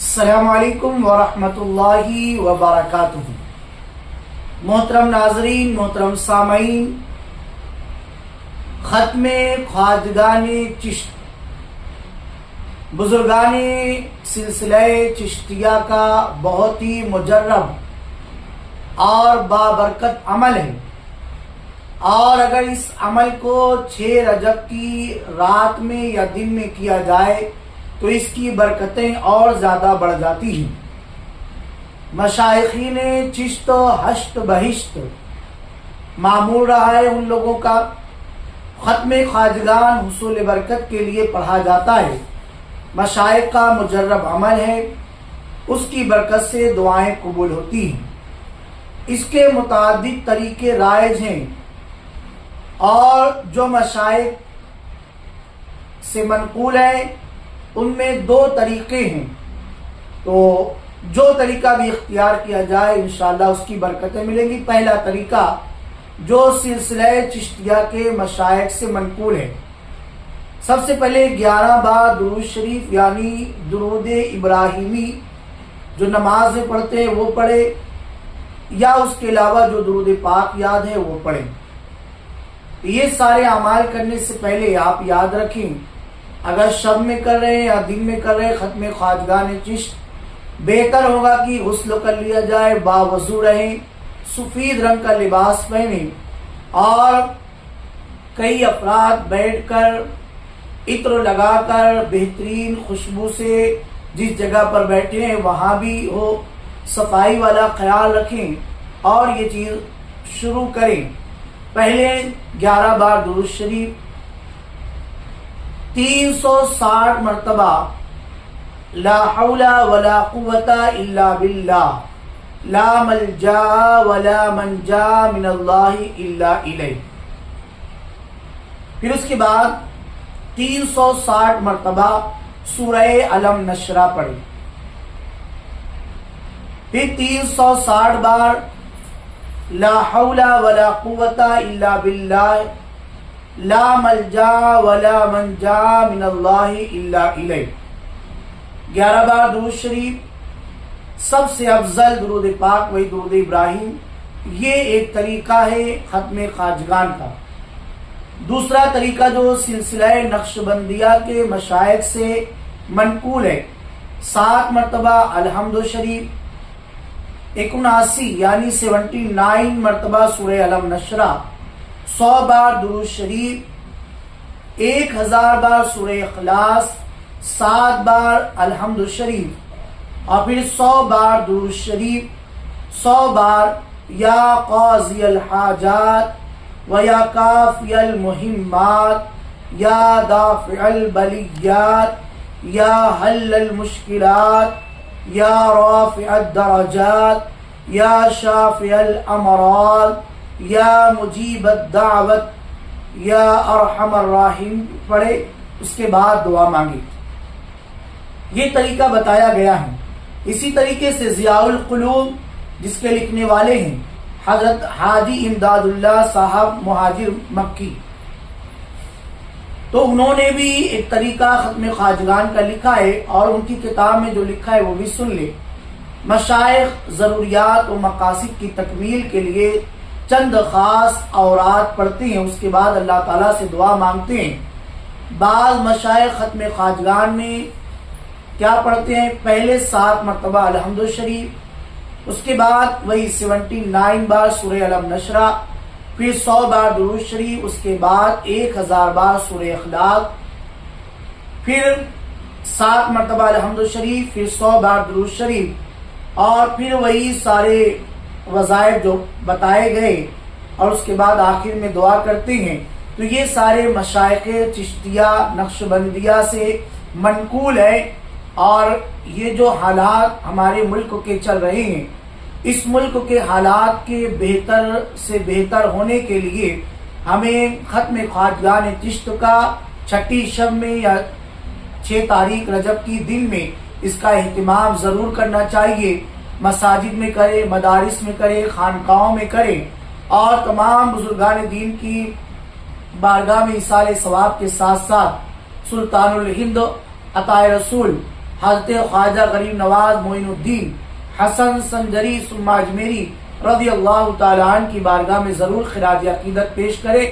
السلام علیکم ورحمۃ اللہ وبرکاتہ۔ محترم ناظرین، محترم سامعین، ختم خواجگان چشت بزرگان سلسلہ چشتیہ کا بہت ہی مجرب اور بابرکت عمل ہے، اور اگر اس عمل کو 6 رجب کی رات میں یا دن میں کیا جائے تو اس کی برکتیں اور زیادہ بڑھ جاتی ہیں۔ مشائخین چشت ہشت بہشت معمول رہا ہے ان لوگوں کا، ختم خواجگان حصول برکت کے لیے پڑھا جاتا ہے، مشائخ کا مجرب عمل ہے، اس کی برکت سے دعائیں قبول ہوتی ہیں۔ اس کے متعدد طریقے رائج ہیں، اور جو مشائخ سے منقول ہیں ان میں 2 طریقے ہیں، تو جو طریقہ بھی اختیار کیا جائے انشاءاللہ اس کی برکتیں ملیں گی۔ پہلا طریقہ جو سلسلہ چشتیہ کے مشائخ سے منقول ہے، سب سے پہلے 11 بار درود شریف یعنی درود ابراہیمی جو نماز میں پڑھتے ہیں وہ پڑھے، یا اس کے علاوہ جو درود پاک یاد ہے وہ پڑھیں۔ یہ سارے اعمال کرنے سے پہلے آپ یاد رکھیں، اگر شب میں کر رہے ہیں یا دن میں کر رہے ہیں ختم خواجگان چشت، بہتر ہوگا کہ غسل کر لیا جائے، باوضو رہیں، سفید رنگ کا لباس پہنیں، اور کئی افراد بیٹھ کر عطر لگا کر بہترین خوشبو سے جس جگہ پر بیٹھے ہیں وہاں بھی ہو، صفائی والا خیال رکھیں اور یہ چیز شروع کریں۔ پہلے 11 بار درود شریف، 360 مرتبہ لا حول ولا قوت الا باللہ، لا ملجا ولا منجا من اللہ الا الیہ۔ پھر اس کے بعد 360 مرتبہ سورہ علم نشرہ پڑھیں، پھر 360 بار لا حول ولا قوت الا باللہ، لا ملجا ولا منجا من اللہ الا الیہ۔ 11 بار درود شریف، سب سے افضل درود پاک وہی درود ابراہیم۔ یہ ایک طریقہ ہے ختم خواجگان کا۔ دوسرا طریقہ جو سلسلہ نقشبندیہ کے مشائخ سے منقول ہے، 7 مرتبہ الحمد شریف، 79 یعنی 79 مرتبہ سورہ علم نشرہ، 100 بار درود شریف، 1000 بار سورہ اخلاص، 7 بار الحمد شریف، اور پھر 100 بار درود شریف، 100 بار یا قاضی الحاجات و یا کافی المہمات یا دافع البلیات یا حل المشکلات یا رافع الدرجات یا شافع الامراض یا مجیب الدعوت یا ارحم الراحمین پڑھے، اس کے بعد دعا مانگی۔ یہ طریقہ بتایا گیا ہے۔ اسی طریقے سے ضیاء القلوب جس کے لکھنے والے ہیں حضرت حاجی امداد اللہ صاحب مہاجر مکی، تو انہوں نے بھی ایک طریقہ ختم خواجگان کا لکھا ہے، اور ان کی کتاب میں جو لکھا ہے وہ بھی سن لے۔ مشائخ ضروریات و مقاصد کی تکمیل کے لیے چند خاص اوراد پڑھتے ہیں، اس کے بعد اللہ تعالیٰ سے دعا مانگتے ہیں۔ بعض مشائخ ختم خواجگان میں کیا پڑھتے ہیں؟ پہلے 7 مرتبہ الحمد شریف، اس کے بعد وہی 79 بار سورہ علم نشرہ، پھر 100 بار درود شریف، اس کے بعد 1000 بار سورہ اخلاص، پھر 7 مرتبہ الحمد شریف، پھر 100 بار درود شریف، اور پھر وہی سارے وظائف جو بتائے گئے، اور اس کے بعد آخر میں دعا کرتے ہیں۔ تو یہ سارے مشائخ چشتیہ نقشبندیہ سے منقول ہے، اور یہ جو حالات ہمارے ملک کے چل رہے ہیں، اس ملک کے حالات کے بہتر سے بہتر ہونے کے لیے ہمیں ختم خواجگان چشت کا 6 شب میں یا 6 تاریخ رجب کی دن میں اس کا اہتمام ضرور کرنا چاہیے۔ مساجد میں کرے، مدارس میں کرے، خانقاہوں میں کرے، اور تمام بزرگان دین کی بارگاہ میں ایصال ثواب کے ساتھ ساتھ سلطان الہند عطائے رسول حضرت خواجہ غریب نواز معین الدین حسن سنجری ثم اجمیری رضی اللہ تعالیٰ عنہ کی بارگاہ میں ضرور خراج عقیدت پیش کرے۔